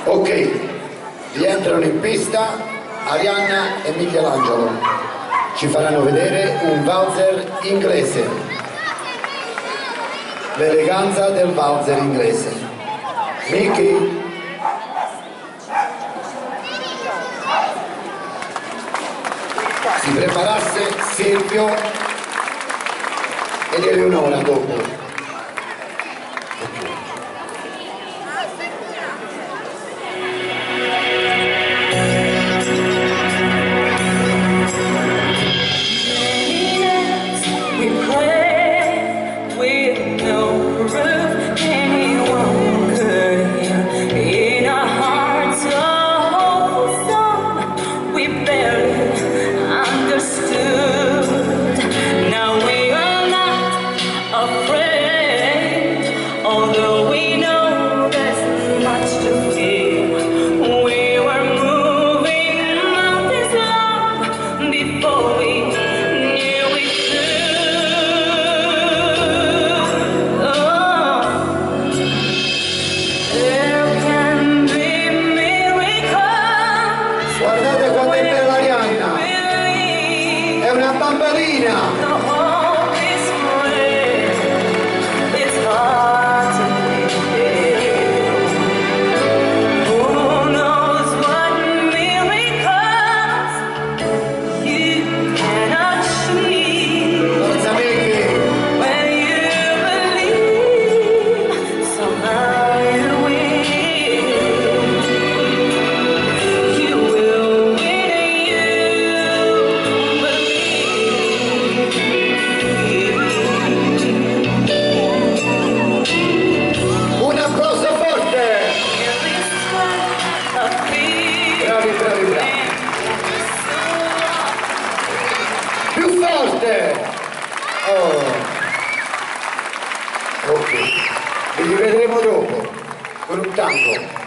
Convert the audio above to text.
Ok, rientrano in pista Arianna e Michelangelo. Ci faranno vedere un valzer inglese. L'eleganza del valzer inglese. Mickey. Si preparasse Silvio ed Eleonora dopo. Guardate quanto è bella Arianna! È una bambalina! Più forte! Oh. Ok, vi rivedremo dopo con un tango.